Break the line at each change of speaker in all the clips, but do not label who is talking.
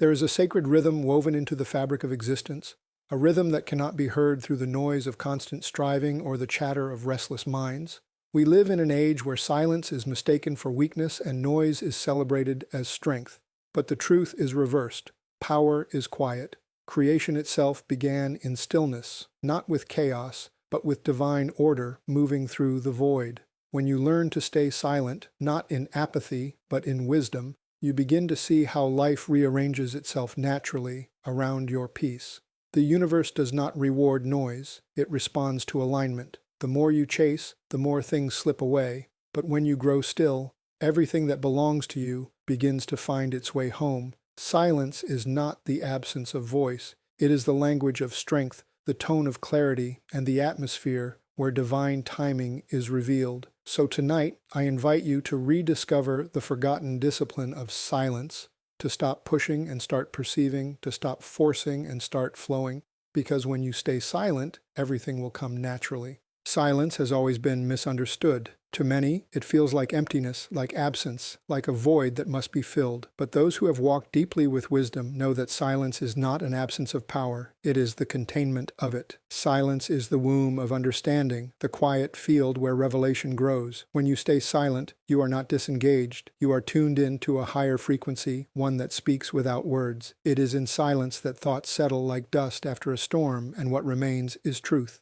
There is a sacred rhythm woven into the fabric of existence, a rhythm that cannot be heard through the noise of constant striving or the chatter of restless minds. We live in an age where silence is mistaken for weakness and noise is celebrated as strength. But the truth is reversed. Power is quiet. Creation itself began in stillness, not with chaos, but with divine order moving through the void. When you learn to stay silent, not in apathy, but in wisdom, you begin to see how life rearranges itself naturally around your peace. The universe does not reward noise, it responds to alignment. The more you chase, the more things slip away, but when you grow still, everything that belongs to you begins to find its way home. Silence is not the absence of voice, it is the language of strength, the tone of clarity, and the atmosphere where divine timing is revealed. So tonight, I invite you to rediscover the forgotten discipline of silence, to stop pushing and start perceiving, to stop forcing and start flowing, because when you stay silent, everything will come naturally. Silence has always been misunderstood. To many, it feels like emptiness, like absence, like a void that must be filled. But those who have walked deeply with wisdom know that silence is not an absence of power, it is the containment of it. Silence is the womb of understanding, the quiet field where revelation grows. When you stay silent, you are not disengaged. You are tuned in to a higher frequency, one that speaks without words. It is in silence that thoughts settle like dust after a storm, and what remains is truth.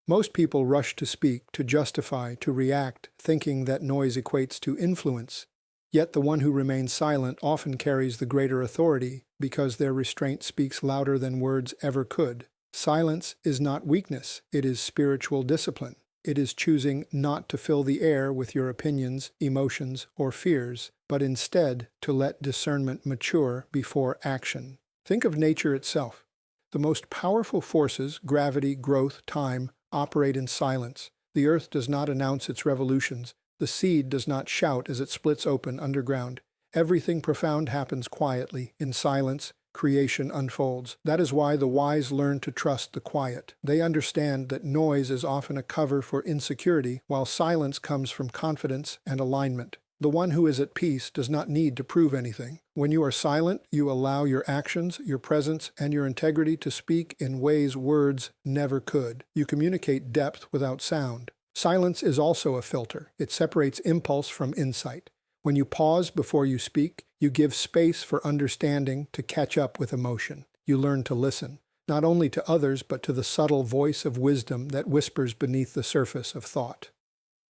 Most people rush to speak, to justify, to react, thinking that noise equates to influence. Yet the one who remains silent often carries the greater authority because their restraint speaks louder than words ever could. Silence is not weakness, it is spiritual discipline. It is choosing not to fill the air with your opinions, emotions, or fears, but instead to let discernment mature before action. Think of nature itself. The most powerful forces, gravity, growth, time, operate in silence. The earth does not announce its revolutions. The seed does not shout as it splits open underground. Everything profound happens quietly. In silence, creation unfolds. That is why the wise learn to trust the quiet. They understand that noise is often a cover for insecurity, while silence comes from confidence and alignment. The one who is at peace does not need to prove anything. When you are silent, you allow your actions, your presence, and your integrity to speak in ways words never could. You communicate depth without sound. Silence is also a filter. It separates impulse from insight. When you pause before you speak, you give space for understanding to catch up with emotion. You learn to listen, not only to others, but to the subtle voice of wisdom that whispers beneath the surface of thought.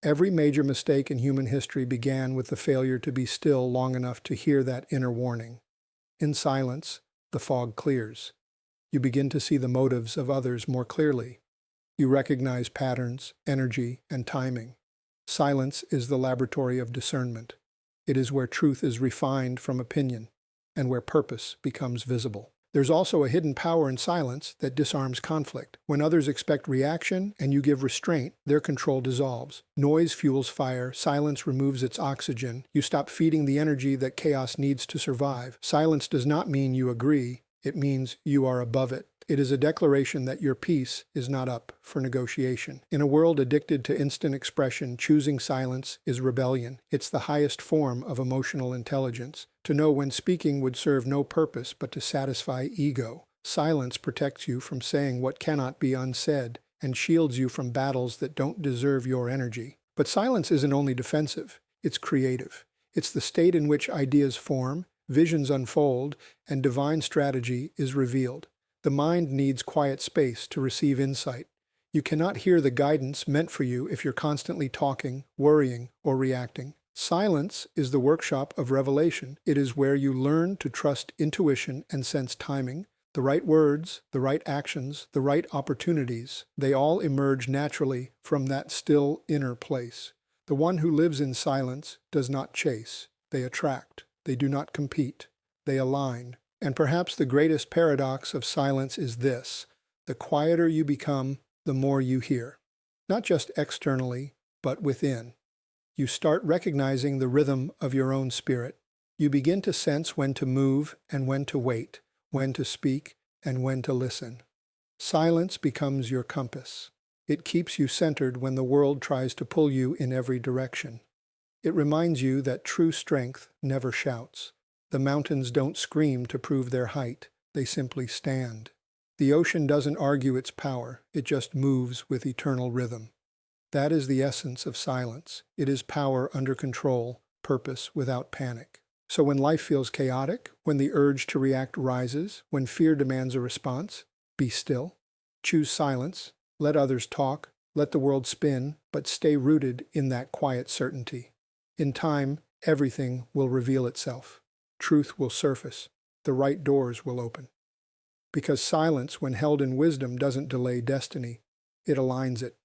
Every major mistake in human history began with the failure to be still long enough to hear that inner warning. In silence, the fog clears. You begin to see the motives of others more clearly. You recognize patterns, energy, and timing. Silence is the laboratory of discernment. It is where truth is refined from opinion, and where purpose becomes visible. There's also a hidden power in silence that disarms conflict. When others expect reaction and you give restraint, their control dissolves. Noise fuels fire, silence removes its oxygen. You stop feeding the energy that chaos needs to survive. Silence does not mean you agree, it means you are above it. It is a declaration that your peace is not up for negotiation. In a world addicted to instant expression, choosing silence is rebellion. It's the highest form of emotional intelligence. To know when speaking would serve no purpose but to satisfy ego. Silence protects you from saying what cannot be unsaid and shields you from battles that don't deserve your energy. But silence isn't only defensive, it's creative. It's the state in which ideas form, visions unfold, and divine strategy is revealed. The mind needs quiet space to receive insight. You cannot hear the guidance meant for you if you're constantly talking, worrying, or reacting. Silence is the workshop of revelation. It is where you learn to trust intuition and sense timing. The right words, the right actions, the right opportunities, they all emerge naturally from that still inner place. The one who lives in silence does not chase. They attract. They do not compete. They align. And perhaps the greatest paradox of silence is this: the quieter you become, the more you hear. Not just externally, but within. You start recognizing the rhythm of your own spirit. You begin to sense when to move and when to wait, when to speak and when to listen. Silence becomes your compass. It keeps you centered when the world tries to pull you in every direction. It reminds you that true strength never shouts. The mountains don't scream to prove their height, they simply stand. The ocean doesn't argue its power, it just moves with eternal rhythm. That is the essence of silence. It is power under control, purpose without panic. So when life feels chaotic, when the urge to react rises, when fear demands a response, be still. Choose silence, let others talk, let the world spin, but stay rooted in that quiet certainty. In time, everything will reveal itself. Truth will surface. The right doors will open. Because silence, when held in wisdom, doesn't delay destiny. It aligns it.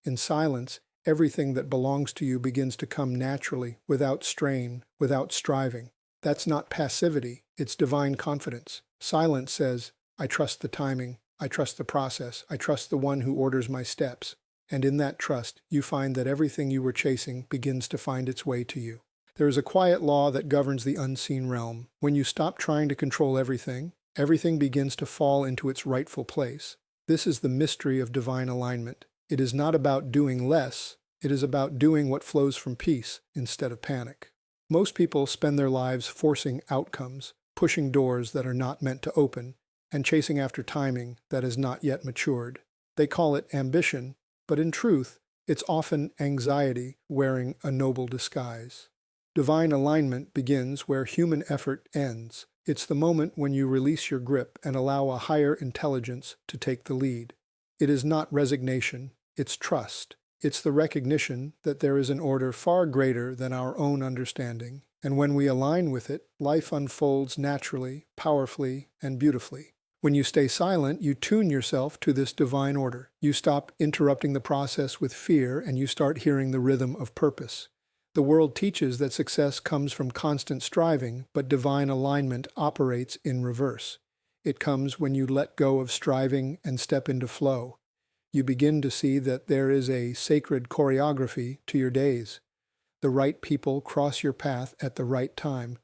In silence, everything that belongs to you begins to come naturally, without strain, without striving. That's not passivity, it's divine confidence. Silence says, I trust the timing, I trust the process, I trust the one who orders my steps. And in that trust, you find that everything you were chasing begins to find its way to you. There is a quiet law that governs the unseen realm. When you stop trying to control everything, everything begins to fall into its rightful place. This is the mystery of divine alignment. It is not about doing less, it is about doing what flows from peace instead of panic. Most people spend their lives forcing outcomes, pushing doors that are not meant to open, and chasing after timing that has not yet matured. They call it ambition, but in truth, it's often anxiety wearing a noble disguise. Divine alignment begins where human effort ends. It's the moment when you release your grip and allow a higher intelligence to take the lead. It is not resignation, it's trust. It's the recognition that there is an order far greater than our own understanding, and when we align with it, life unfolds naturally, powerfully, and beautifully. When you stay silent, you tune yourself to this divine order. You stop interrupting the process with fear, and you start hearing the rhythm of purpose. The world teaches that success comes from constant striving, but divine alignment operates in reverse. It comes when you let go of striving and step into flow. You begin to see that there is a sacred choreography to your days. The right people cross your path at the right time.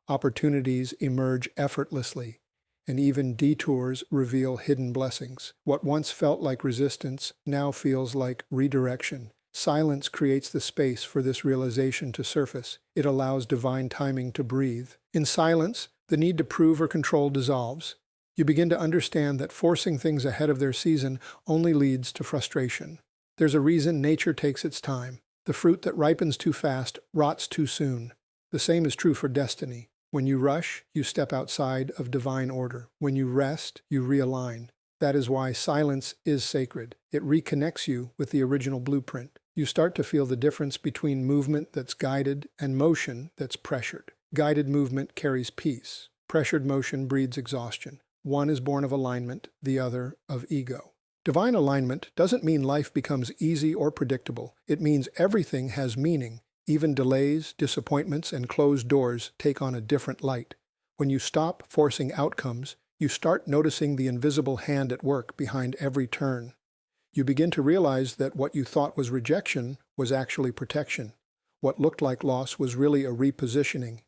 Opportunities emerge effortlessly, and even detours reveal hidden blessings. What once felt like resistance now feels like redirection. Silence creates the space for this realization to surface. It allows divine timing to breathe. In silence, the need to prove or control dissolves. You begin to understand that forcing things ahead of their season only leads to frustration. There's a reason nature takes its time. The fruit that ripens too fast rots too soon. The same is true for destiny. When you rush, you step outside of divine order. When you rest, you realign. That is why silence is sacred. It reconnects you with the original blueprint. You start to feel the difference between movement that's guided and motion that's pressured. Guided movement carries peace. Pressured motion breeds exhaustion. One is born of alignment, the other of ego. Divine alignment doesn't mean life becomes easy or predictable. It means everything has meaning. Even delays, disappointments, and closed doors take on a different light. When you stop forcing outcomes, you start noticing the invisible hand at work behind every turn. You begin to realize that what you thought was rejection was actually protection. What looked like loss was really a repositioning.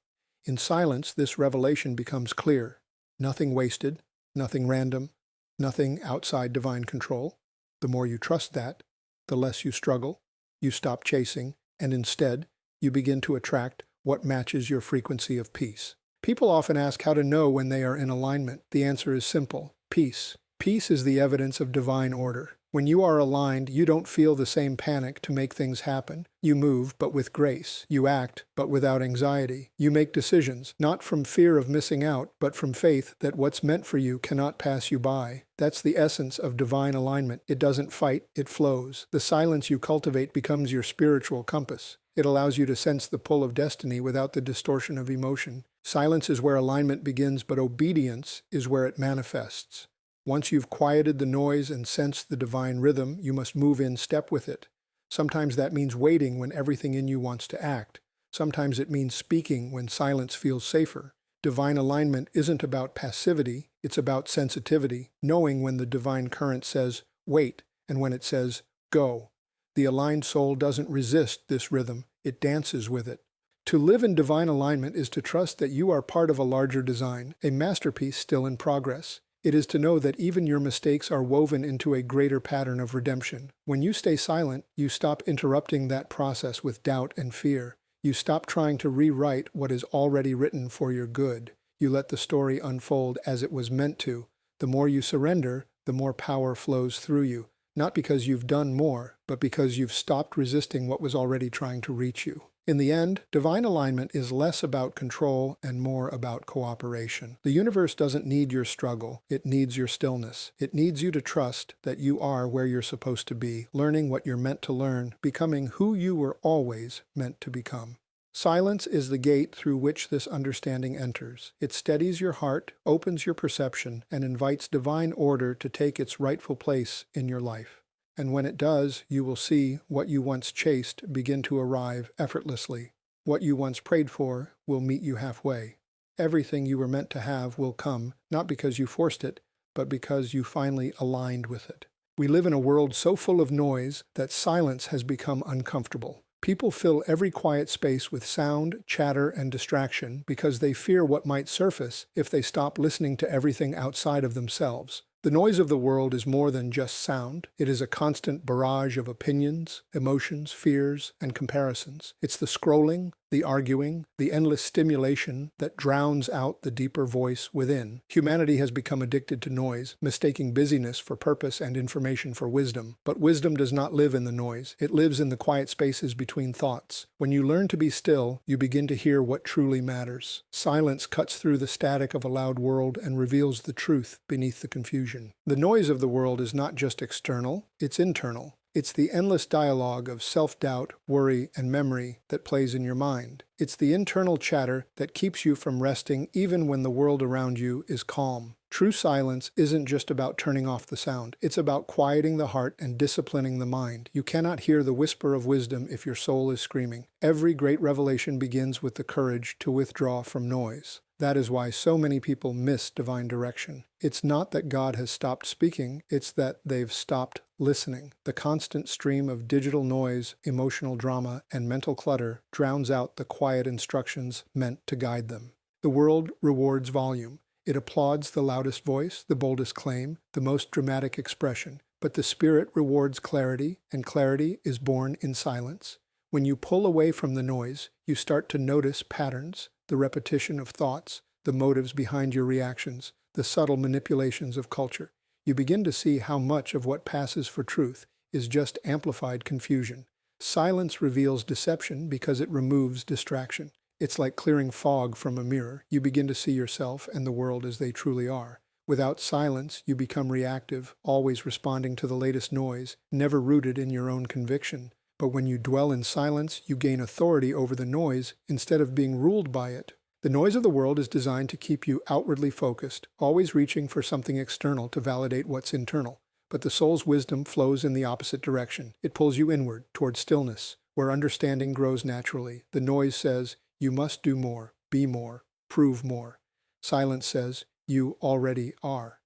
In silence, this revelation becomes clear. Nothing wasted, nothing random, nothing outside divine control. The more you trust that, the less you struggle. You stop chasing, and instead, you begin to attract what matches your frequency of peace. People often ask how to know when they are in alignment. The answer is simple: peace. Peace is the evidence of divine order. When you are aligned, you don't feel the same panic to make things happen. You move, but with grace. You act, but without anxiety. You make decisions, not from fear of missing out, but from faith that what's meant for you cannot pass you by. That's the essence of divine alignment. It doesn't fight, it flows. The silence you cultivate becomes your spiritual compass. It allows you to sense the pull of destiny without the distortion of emotion. Silence is where alignment begins, but obedience is where it manifests. Once you've quieted the noise and sensed the divine rhythm, you must move in step with it. Sometimes that means waiting when everything in you wants to act. Sometimes it means speaking when silence feels safer. Divine alignment isn't about passivity, it's about sensitivity, knowing when the divine current says, wait, and when it says, go. The aligned soul doesn't resist this rhythm, it dances with it. To live in divine alignment is to trust that you are part of a larger design, a masterpiece still in progress. It is to know that even your mistakes are woven into a greater pattern of redemption. When you stay silent, you stop interrupting that process with doubt and fear. You stop trying to rewrite what is already written for your good. You let the story unfold as it was meant to. The more you surrender, the more power flows through you, not because you've done more, but because you've stopped resisting what was already trying to reach you. In the end, divine alignment is less about control and more about cooperation. The universe doesn't need your struggle, it needs your stillness. It needs you to trust that you are where you're supposed to be, learning what you're meant to learn, becoming who you were always meant to become. Silence is the gate through which this understanding enters. It steadies your heart, opens your perception, and invites divine order to take its rightful place in your life. And when it does, you will see what you once chased begin to arrive effortlessly. What you once prayed for will meet you halfway. Everything you were meant to have will come, not because you forced it, but because you finally aligned with it. We live in a world so full of noise that silence has become uncomfortable. People fill every quiet space with sound, chatter, and distraction because they fear what might surface if they stop listening to everything outside of themselves. The noise of the world is more than just sound. It is a constant barrage of opinions, emotions, fears, and comparisons. It's the scrolling, the arguing, the endless stimulation that drowns out the deeper voice within. Humanity has become addicted to noise, mistaking busyness for purpose and information for wisdom. But wisdom does not live in the noise. It lives in the quiet spaces between thoughts. When you learn to be still, you begin to hear what truly matters. Silence cuts through the static of a loud world and reveals the truth beneath the confusion. The noise of the world is not just external, it's internal. It's the endless dialogue of self-doubt, worry, and memory that plays in your mind. It's the internal chatter that keeps you from resting even when the world around you is calm. True silence isn't just about turning off the sound. It's about quieting the heart and disciplining the mind. You cannot hear the whisper of wisdom if your soul is screaming. Every great revelation begins with the courage to withdraw from noise. That is why so many people miss divine direction. It's not that God has stopped speaking, it's that they've stopped listening. The constant stream of digital noise, emotional drama, and mental clutter drowns out the quiet instructions meant to guide them. The world rewards volume. It applauds the loudest voice, the boldest claim, the most dramatic expression. But the Spirit rewards clarity, and clarity is born in silence. When you pull away from the noise, you start to notice patterns, the repetition of thoughts, the motives behind your reactions, the subtle manipulations of culture. You begin to see how much of what passes for truth is just amplified confusion. Silence reveals deception because it removes distraction. It's like clearing fog from a mirror. You begin to see yourself and the world as they truly are. Without silence, you become reactive, always responding to the latest noise, never rooted in your own conviction. But when you dwell in silence, you gain authority over the noise instead of being ruled by it. The noise of the world is designed to keep you outwardly focused, always reaching for something external to validate what's internal. But the soul's wisdom flows in the opposite direction. It pulls you inward, toward stillness, where understanding grows naturally. The noise says, you must do more, be more, prove more. Silence says, you already are.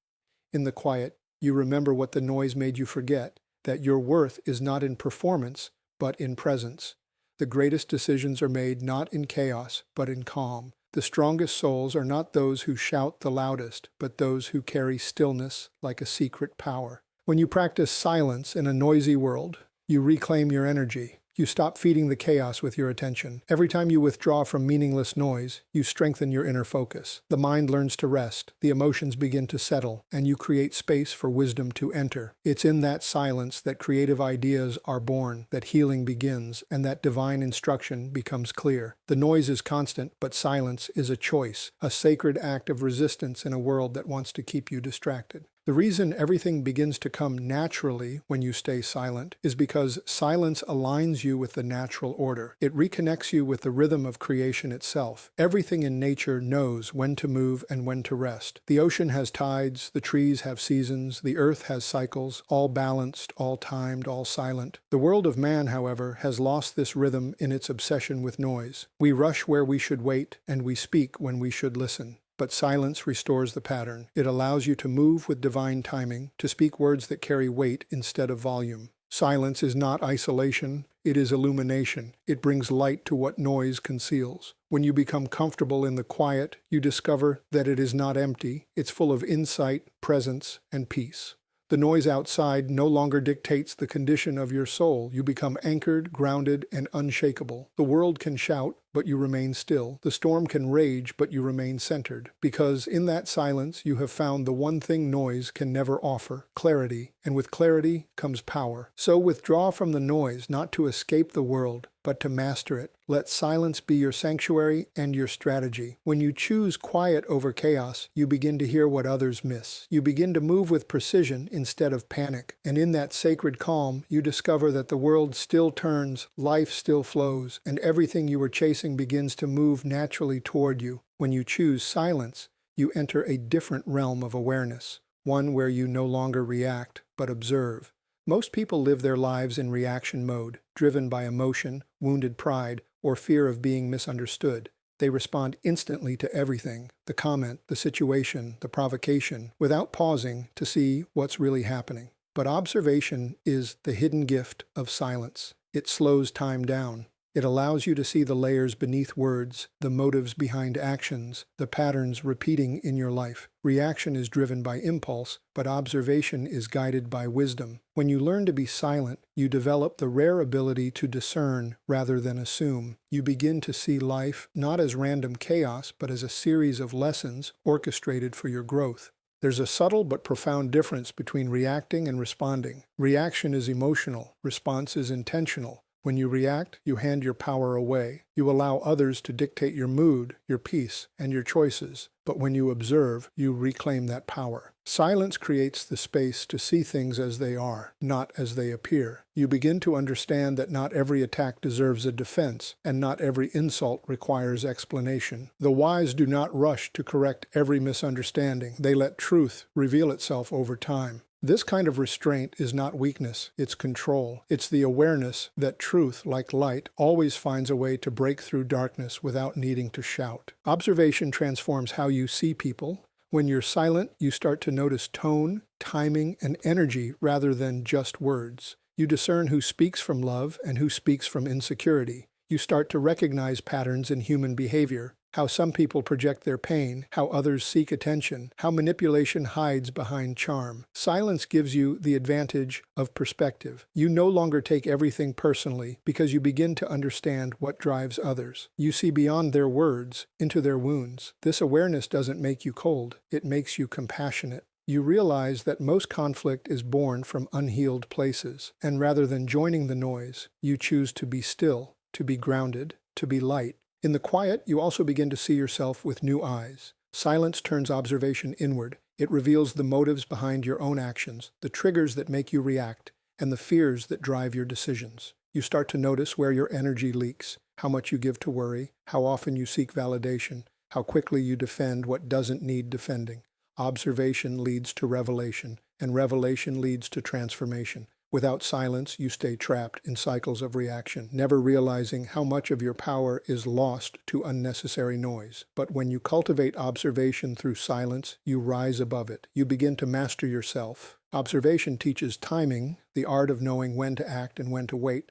In the quiet, you remember what the noise made you forget, that your worth is not in performance, but in presence. The greatest decisions are made not in chaos, but in calm. The strongest souls are not those who shout the loudest, but those who carry stillness like a secret power. When you practice silence in a noisy world, you reclaim your energy. You stop feeding the chaos with your attention. Every time you withdraw from meaningless noise, you strengthen your inner focus. The mind learns to rest, the emotions begin to settle, and you create space for wisdom to enter. It's in that silence that creative ideas are born, that healing begins, and that divine instruction becomes clear. The noise is constant, but silence is a choice, a sacred act of resistance in a world that wants to keep you distracted. The reason everything begins to come naturally when you stay silent is because silence aligns you with the natural order. It reconnects you with the rhythm of creation itself. Everything in nature knows when to move and when to rest. The ocean has tides, the trees have seasons, the earth has cycles, all balanced, all timed, all silent. The world of man, however, has lost this rhythm in its obsession with noise. We rush where we should wait, and we speak when we should listen. But silence restores the pattern. It allows you to move with divine timing, to speak words that carry weight instead of volume. Silence is not isolation, it is illumination. It brings light to what noise conceals. When you become comfortable in the quiet, you discover that it is not empty, it's full of insight, presence, and peace. The noise outside no longer dictates the condition of your soul. You become anchored, grounded, and unshakable. The world can shout, but you remain still. The storm can rage, but you remain centered. Because in that silence, you have found the one thing noise can never offer: clarity. And with clarity comes power. So withdraw from the noise, not to escape the world, but to master it. Let silence be your sanctuary and your strategy. When you choose quiet over chaos, you begin to hear what others miss. You begin to move with precision instead of panic. And in that sacred calm, you discover that the world still turns, life still flows, and everything you were chasing begins to move naturally toward you. When you choose silence, you enter a different realm of awareness, one where you no longer react, but observe. Most people live their lives in reaction mode, driven by emotion, wounded pride, or fear of being misunderstood. They respond instantly to everything: the comment, the situation, the provocation, without pausing to see what's really happening. But observation is the hidden gift of silence. It slows time down. It allows you to see the layers beneath words, the motives behind actions, the patterns repeating in your life. Reaction is driven by impulse, but observation is guided by wisdom. When you learn to be silent, you develop the rare ability to discern rather than assume. You begin to see life not as random chaos, but as a series of lessons orchestrated for your growth. There's a subtle but profound difference between reacting and responding. Reaction is emotional. Response is intentional. When you react, you hand your power away. You allow others to dictate your mood, your peace, and your choices. But when you observe, you reclaim that power. Silence creates the space to see things as they are, not as they appear. You begin to understand that not every attack deserves a defense, and not every insult requires explanation. The wise do not rush to correct every misunderstanding. They let truth reveal itself over time. This kind of restraint is not weakness, it's control. It's the awareness that truth, like light, always finds a way to break through darkness without needing to shout. Observation transforms how you see people. When you're silent, you start to notice tone, timing, and energy rather than just words. You discern who speaks from love and who speaks from insecurity. You start to recognize patterns in human behavior. How some people project their pain, how others seek attention, how manipulation hides behind charm. Silence gives you the advantage of perspective. You no longer take everything personally because you begin to understand what drives others. You see beyond their words, into their wounds. This awareness doesn't make you cold, it makes you compassionate. You realize that most conflict is born from unhealed places, and rather than joining the noise, you choose to be still, to be grounded, to be light. In the quiet, you also begin to see yourself with new eyes. Silence turns observation inward. It reveals the motives behind your own actions, the triggers that make you react, and the fears that drive your decisions. You start to notice where your energy leaks, how much you give to worry, how often you seek validation, how quickly you defend what doesn't need defending. Observation leads to revelation, and revelation leads to transformation. Without silence, you stay trapped in cycles of reaction, never realizing how much of your power is lost to unnecessary noise. But when you cultivate observation through silence, you rise above it. You begin to master yourself. Observation teaches timing, the art of knowing when to act and when to wait.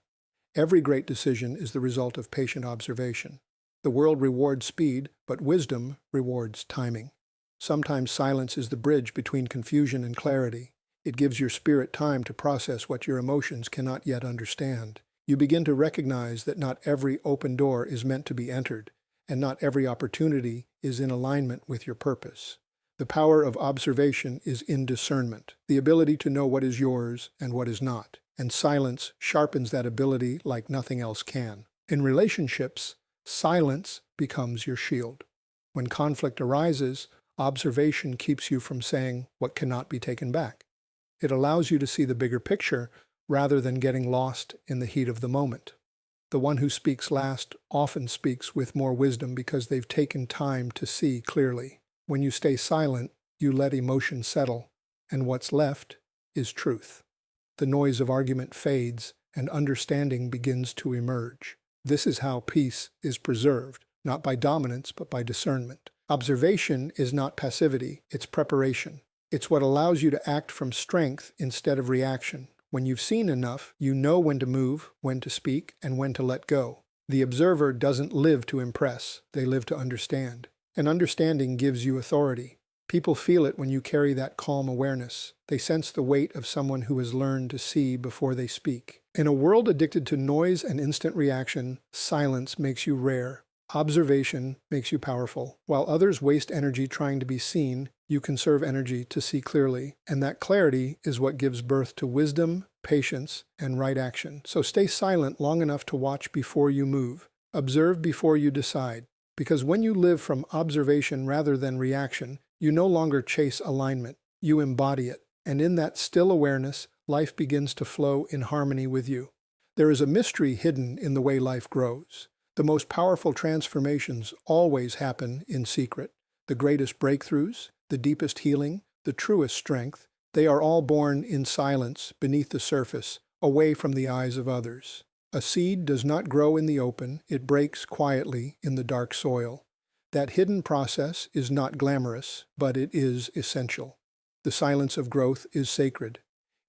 Every great decision is the result of patient observation. The world rewards speed, but wisdom rewards timing. Sometimes silence is the bridge between confusion and clarity. It gives your spirit time to process what your emotions cannot yet understand. You begin to recognize that not every open door is meant to be entered, and not every opportunity is in alignment with your purpose. The power of observation is in discernment, the ability to know what is yours and what is not, and silence sharpens that ability like nothing else can. In relationships, silence becomes your shield. When conflict arises, observation keeps you from saying what cannot be taken back. It allows you to see the bigger picture rather than getting lost in the heat of the moment. The one who speaks last often speaks with more wisdom because they've taken time to see clearly. When you stay silent, you let emotion settle, and what's left is truth. The noise of argument fades, and understanding begins to emerge. This is how peace is preserved, not by dominance, but by discernment. Observation is not passivity, it's preparation. It's what allows you to act from strength instead of reaction. When you've seen enough, you know when to move, when to speak, and when to let go. The observer doesn't live to impress, they live to understand. And understanding gives you authority. People feel it when you carry that calm awareness. They sense the weight of someone who has learned to see before they speak. In a world addicted to noise and instant reaction, silence makes you rare. Observation makes you powerful. While others waste energy trying to be seen, you conserve energy to see clearly. And that clarity is what gives birth to wisdom, patience, and right action. So stay silent long enough to watch before you move. Observe before you decide. Because when you live from observation rather than reaction, you no longer chase alignment. You embody it. And in that still awareness, life begins to flow in harmony with you. There is a mystery hidden in the way life grows. The most powerful transformations always happen in secret. The greatest breakthroughs, the deepest healing, the truest strength, they are all born in silence, beneath the surface, away from the eyes of others. A seed does not grow in the open, it breaks quietly in the dark soil. That hidden process is not glamorous, but it is essential. The silence of growth is sacred.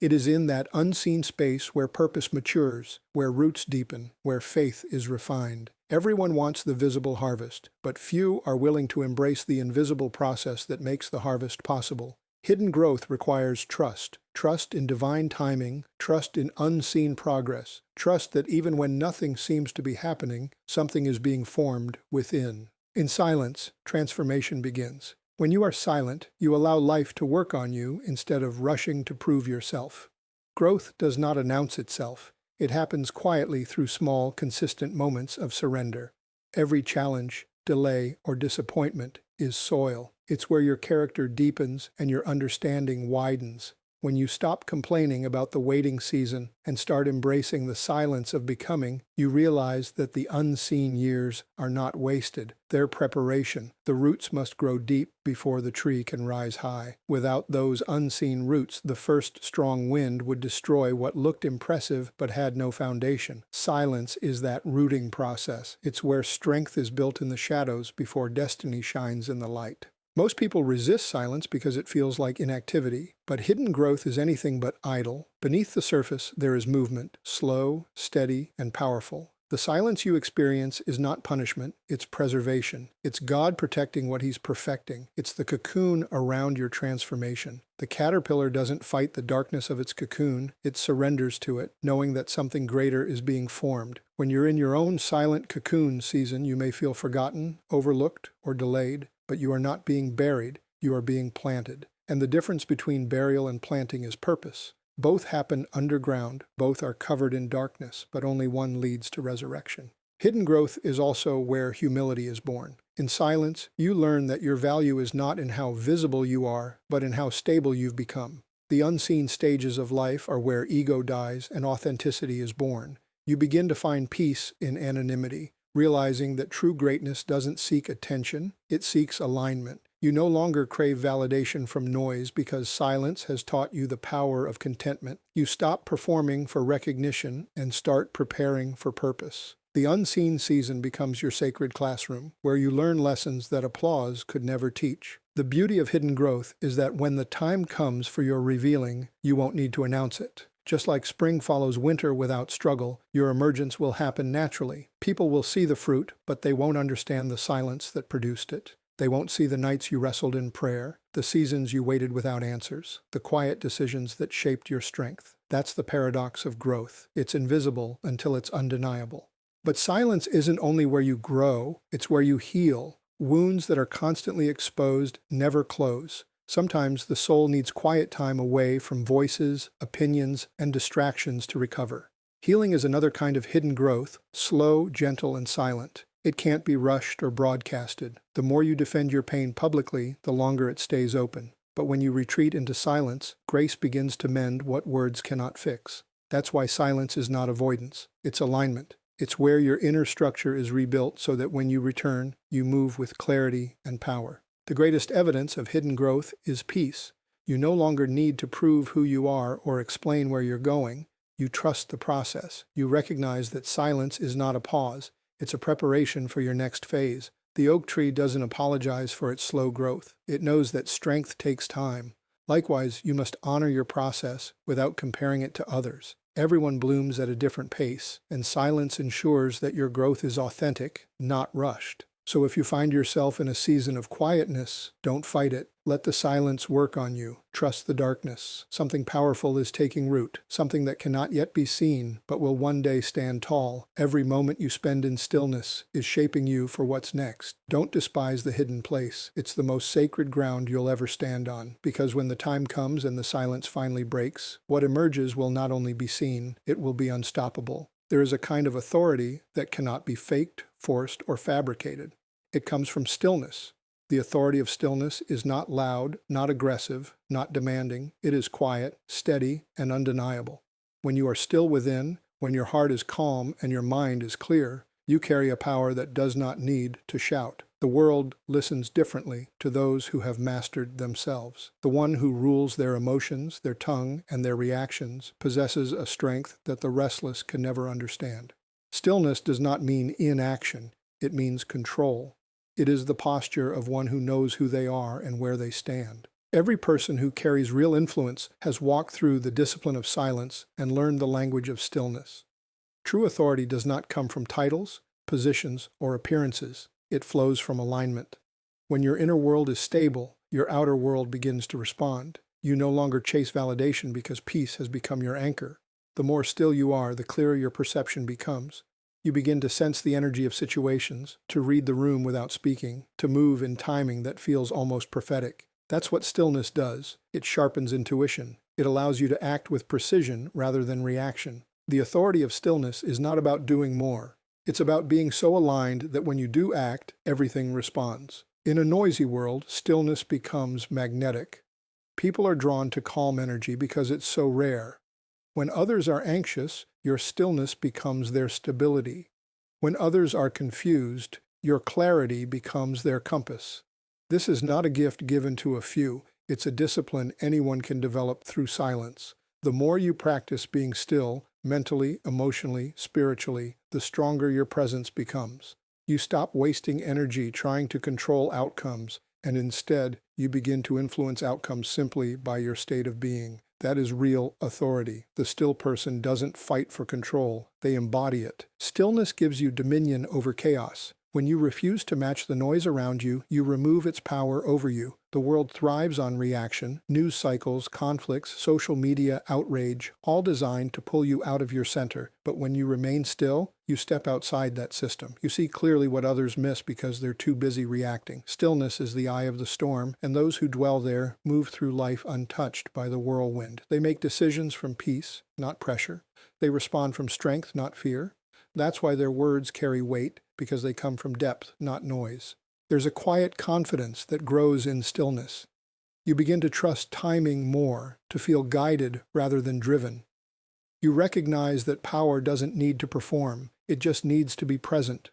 It is in that unseen space where purpose matures, where roots deepen, where faith is refined. Everyone wants the visible harvest, but few are willing to embrace the invisible process that makes the harvest possible. Hidden growth requires trust. Trust in divine timing, trust in unseen progress, trust that even when nothing seems to be happening, something is being formed within. In silence, transformation begins. When you are silent, you allow life to work on you instead of rushing to prove yourself. Growth does not announce itself. It happens quietly through small, consistent moments of surrender. Every challenge, delay, or disappointment is soil. It's where your character deepens and your understanding widens. When you stop complaining about the waiting season and start embracing the silence of becoming, you realize that the unseen years are not wasted. They're preparation. The roots must grow deep before the tree can rise high. Without those unseen roots, the first strong wind would destroy what looked impressive but had no foundation. Silence is that rooting process. It's where strength is built in the shadows before destiny shines in the light. Most people resist silence because it feels like inactivity, but hidden growth is anything but idle. Beneath the surface, there is movement, slow, steady, and powerful. The silence you experience is not punishment, it's preservation. It's God protecting what He's perfecting. It's the cocoon around your transformation. The caterpillar doesn't fight the darkness of its cocoon, it surrenders to it, knowing that something greater is being formed. When you're in your own silent cocoon season, you may feel forgotten, overlooked, or delayed. But you are not being buried, you are being planted. And the difference between burial and planting is purpose. Both happen underground, both are covered in darkness, but only one leads to resurrection. Hidden growth is also where humility is born. In silence, you learn that your value is not in how visible you are, but in how stable you've become. The unseen stages of life are where ego dies and authenticity is born. You begin to find peace in anonymity, realizing that true greatness doesn't seek attention, it seeks alignment. You no longer crave validation from noise because silence has taught you the power of contentment. You stop performing for recognition and start preparing for purpose. The unseen season becomes your sacred classroom, where you learn lessons that applause could never teach. The beauty of hidden growth is that when the time comes for your revealing, you won't need to announce it. Just like spring follows winter without struggle, your emergence will happen naturally. People will see the fruit, but they won't understand the silence that produced it. They won't see the nights you wrestled in prayer, the seasons you waited without answers, the quiet decisions that shaped your strength. That's the paradox of growth. It's invisible until it's undeniable. But silence isn't only where you grow, it's where you heal. Wounds that are constantly exposed never close. Sometimes the soul needs quiet time away from voices, opinions, and distractions to recover. Healing is another kind of hidden growth, slow, gentle, and silent. It can't be rushed or broadcasted. The more you defend your pain publicly, the longer it stays open. But when you retreat into silence, grace begins to mend what words cannot fix. That's why silence is not avoidance. It's alignment. It's where your inner structure is rebuilt so that when you return, you move with clarity and power. The greatest evidence of hidden growth is peace. You no longer need to prove who you are or explain where you're going. You trust the process. You recognize that silence is not a pause. It's a preparation for your next phase. The oak tree doesn't apologize for its slow growth. It knows that strength takes time. Likewise, you must honor your process without comparing it to others. Everyone blooms at a different pace, and silence ensures that your growth is authentic, not rushed. So if you find yourself in a season of quietness, don't fight it. Let the silence work on you. Trust the darkness. Something powerful is taking root, something that cannot yet be seen, but will one day stand tall. Every moment you spend in stillness is shaping you for what's next. Don't despise the hidden place. It's the most sacred ground you'll ever stand on, because when the time comes and the silence finally breaks, what emerges will not only be seen, it will be unstoppable. There is a kind of authority that cannot be faked, forced, or fabricated. It comes from stillness. The authority of stillness is not loud, not aggressive, not demanding. It is quiet, steady, and undeniable. When you are still within, when your heart is calm and your mind is clear, you carry a power that does not need to shout. The world listens differently to those who have mastered themselves. The one who rules their emotions, their tongue, and their reactions possesses a strength that the restless can never understand. Stillness does not mean inaction. It means control. It is the posture of one who knows who they are and where they stand. Every person who carries real influence has walked through the discipline of silence and learned the language of stillness. True authority does not come from titles, positions, or appearances. It flows from alignment. When your inner world is stable, your outer world begins to respond. You no longer chase validation because peace has become your anchor. The more still you are, the clearer your perception becomes. You begin to sense the energy of situations, to read the room without speaking, to move in timing that feels almost prophetic. That's what stillness does. It sharpens intuition. It allows you to act with precision rather than reaction. The authority of stillness is not about doing more. It's about being so aligned that when you do act, everything responds. In a noisy world, stillness becomes magnetic. People are drawn to calm energy because it's so rare. When others are anxious, your stillness becomes their stability. When others are confused, your clarity becomes their compass. This is not a gift given to a few. It's a discipline anyone can develop through silence. The more you practice being still, mentally, emotionally, spiritually, the stronger your presence becomes. You stop wasting energy trying to control outcomes, and instead, you begin to influence outcomes simply by your state of being. That is real authority. The still person doesn't fight for control, they embody it. Stillness gives you dominion over chaos. When you refuse to match the noise around you, you remove its power over you. The world thrives on reaction, news cycles, conflicts, social media, outrage, all designed to pull you out of your center. But when you remain still, you step outside that system. You see clearly what others miss because they're too busy reacting. Stillness is the eye of the storm, and those who dwell there move through life untouched by the whirlwind. They make decisions from peace, not pressure. They respond from strength, not fear. That's why their words carry weight, because they come from depth, not noise. There's a quiet confidence that grows in stillness. You begin to trust timing more, to feel guided rather than driven. You recognize that power doesn't need to perform, it just needs to be present.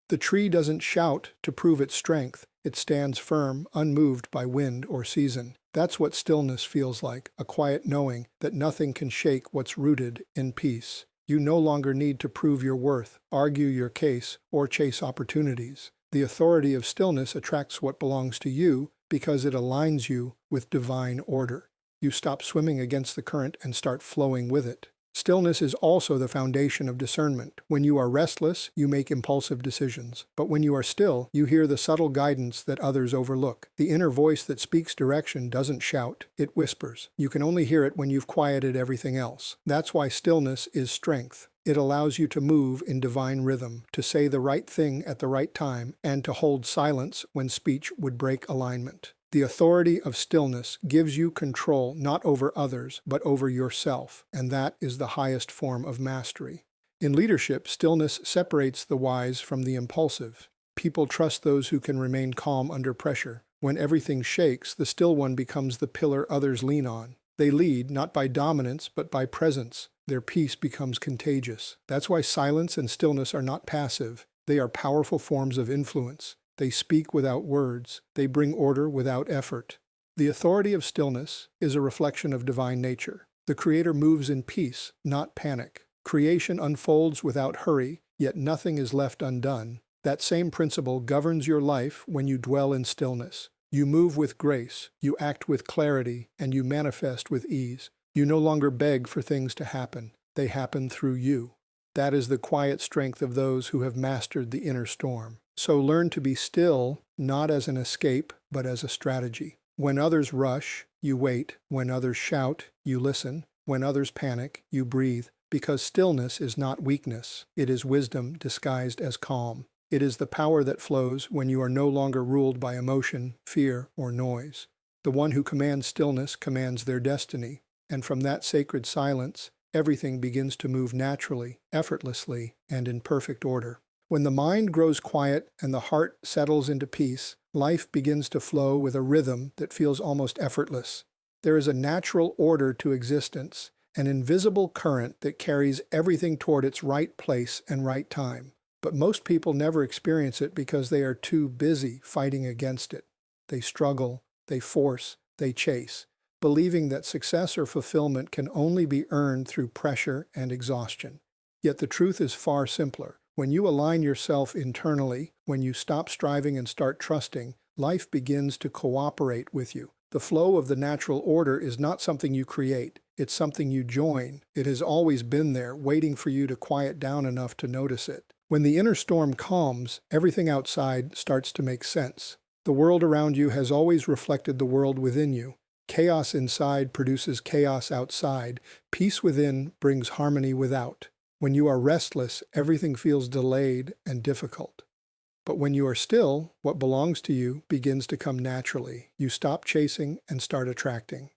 The tree doesn't shout to prove its strength, it stands firm, unmoved by wind or season. That's what stillness feels like, a quiet knowing that nothing can shake what's rooted in peace. You no longer need to prove your worth, argue your case, or chase opportunities. The authority of stillness attracts what belongs to you because it aligns you with divine order. You stop swimming against the current and start flowing with it. Stillness is also the foundation of discernment. When you are restless, you make impulsive decisions. But when you are still, you hear the subtle guidance that others overlook. The inner voice that speaks direction doesn't shout, it whispers. You can only hear it when you've quieted everything else. That's why stillness is strength. It allows you to move in divine rhythm, to say the right thing at the right time, and to hold silence when speech would break alignment. The authority of stillness gives you control not over others, but over yourself, and that is the highest form of mastery. In leadership, stillness separates the wise from the impulsive. People trust those who can remain calm under pressure. When everything shakes, the still one becomes the pillar others lean on. They lead not by dominance, but by presence. Their peace becomes contagious. That's why silence and stillness are not passive. They are powerful forms of influence. They speak without words. They bring order without effort. The authority of stillness is a reflection of divine nature. The Creator moves in peace, not panic. Creation unfolds without hurry, yet nothing is left undone. That same principle governs your life when you dwell in stillness. You move with grace, you act with clarity, and you manifest with ease. You no longer beg for things to happen. They happen through you. That is the quiet strength of those who have mastered the inner storm. So learn to be still, not as an escape, but as a strategy. When others rush, you wait. When others shout, you listen. When others panic, you breathe. Because stillness is not weakness, it is wisdom disguised as calm. It is the power that flows when you are no longer ruled by emotion, fear, or noise. The one who commands stillness commands their destiny, and from that sacred silence, everything begins to move naturally, effortlessly, and in perfect order. When the mind grows quiet and the heart settles into peace, life begins to flow with a rhythm that feels almost effortless. There is a natural order to existence, an invisible current that carries everything toward its right place and right time. But most people never experience it because they are too busy fighting against it. They struggle, they force, they chase, believing that success or fulfillment can only be earned through pressure and exhaustion. Yet the truth is far simpler. When you align yourself internally, when you stop striving and start trusting, life begins to cooperate with you. The flow of the natural order is not something you create. It's something you join. It has always been there, waiting for you to quiet down enough to notice it. When the inner storm calms, everything outside starts to make sense. The world around you has always reflected the world within you. Chaos inside produces chaos outside. Peace within brings harmony without. When you are restless, everything feels delayed and difficult. But when you are still, what belongs to you begins to come naturally. You stop chasing and start attracting.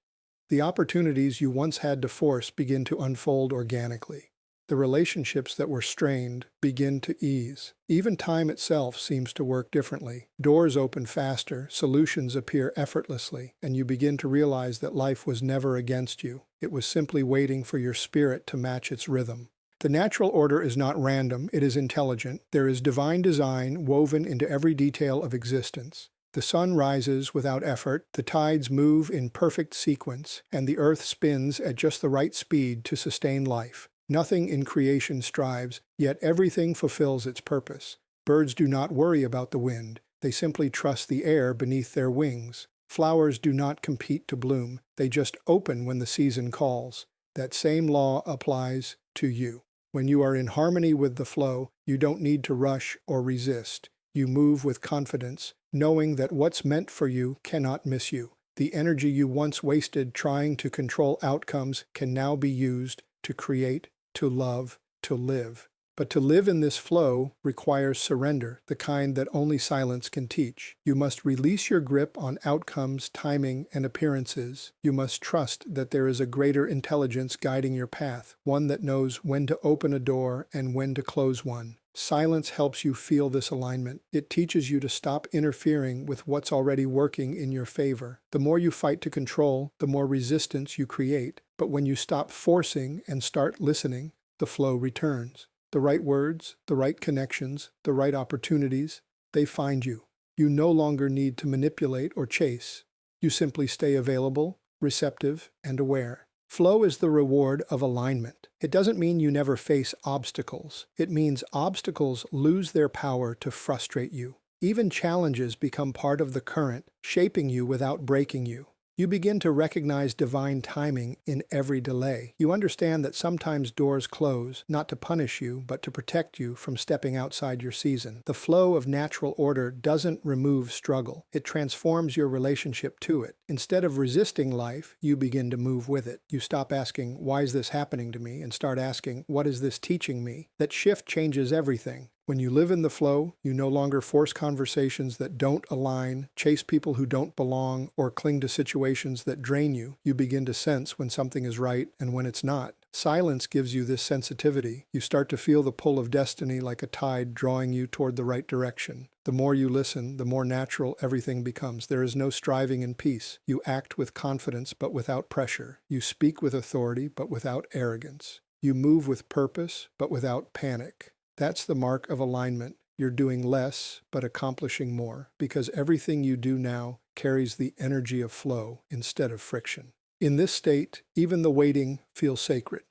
The opportunities you once had to force begin to unfold organically. The relationships that were strained begin to ease. Even time itself seems to work differently. Doors open faster, solutions appear effortlessly, and you begin to realize that life was never against you. It was simply waiting for your spirit to match its rhythm. The natural order is not random, it is intelligent. There is divine design woven into every detail of existence. The sun rises without effort, the tides move in perfect sequence, and the earth spins at just the right speed to sustain life. Nothing in creation strives, yet everything fulfills its purpose. Birds do not worry about the wind, they simply trust the air beneath their wings. Flowers do not compete to bloom, they just open when the season calls. That same law applies to you. When you are in harmony with the flow, you don't need to rush or resist. You move with confidence, knowing that what's meant for you cannot miss you. The energy you once wasted trying to control outcomes can now be used to create, to love, to live. But to live in this flow requires surrender, the kind that only silence can teach. You must release your grip on outcomes, timing, and appearances. You must trust that there is a greater intelligence guiding your path, one that knows when to open a door and when to close one. Silence helps you feel this alignment. It teaches you to stop interfering with what's already working in your favor. The more you fight to control, the more resistance you create. But when you stop forcing and start listening, the flow returns. The right words, the right connections, the right opportunities, they find you. You no longer need to manipulate or chase. You simply stay available, receptive, and aware. Flow is the reward of alignment. It doesn't mean you never face obstacles. It means obstacles lose their power to frustrate you. Even challenges become part of the current, shaping you without breaking you. You begin to recognize divine timing in every delay. You understand that sometimes doors close, not to punish you, but to protect you from stepping outside your season. The flow of natural order doesn't remove struggle. It transforms your relationship to it. Instead of resisting life, you begin to move with it. You stop asking, "Why is this happening to me?" and start asking, "What is this teaching me?" That shift changes everything. When you live in the flow, you no longer force conversations that don't align, chase people who don't belong, or cling to situations that drain you. You begin to sense when something is right and when it's not. Silence gives you this sensitivity. You start to feel the pull of destiny like a tide drawing you toward the right direction. The more you listen, the more natural everything becomes. There is no striving in peace. You act with confidence but without pressure. You speak with authority but without arrogance. You move with purpose but without panic. That's the mark of alignment. You're doing less, but accomplishing more, because everything you do now carries the energy of flow instead of friction. In this state, even the waiting feels sacred.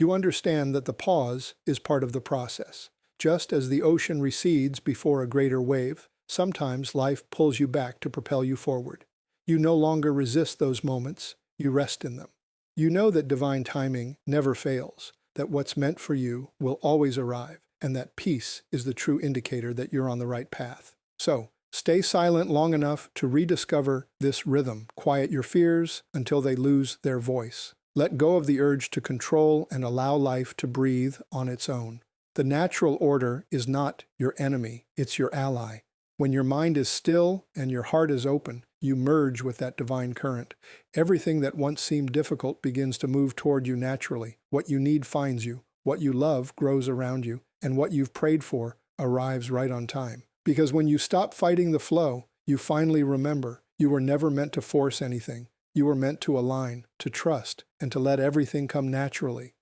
You understand that the pause is part of the process. Just as the ocean recedes before a greater wave, sometimes life pulls you back to propel you forward. You no longer resist those moments, you rest in them. You know that divine timing never fails. that what's meant for you will always arrive, and that peace is the true indicator that you're on the right path. So, stay silent long enough to rediscover this rhythm. Quiet your fears until they lose their voice. Let go of the urge to control and allow life to breathe on its own. The natural order is not your enemy, it's your ally. When your mind is still and your heart is open, you merge with that divine current. Everything that once seemed difficult begins to move toward you naturally. What you need finds you, what you love grows around you, and what you've prayed for arrives right on time. Because when you stop fighting the flow, you finally remember you were never meant to force anything. You were meant to align, to trust, and to let everything come naturally.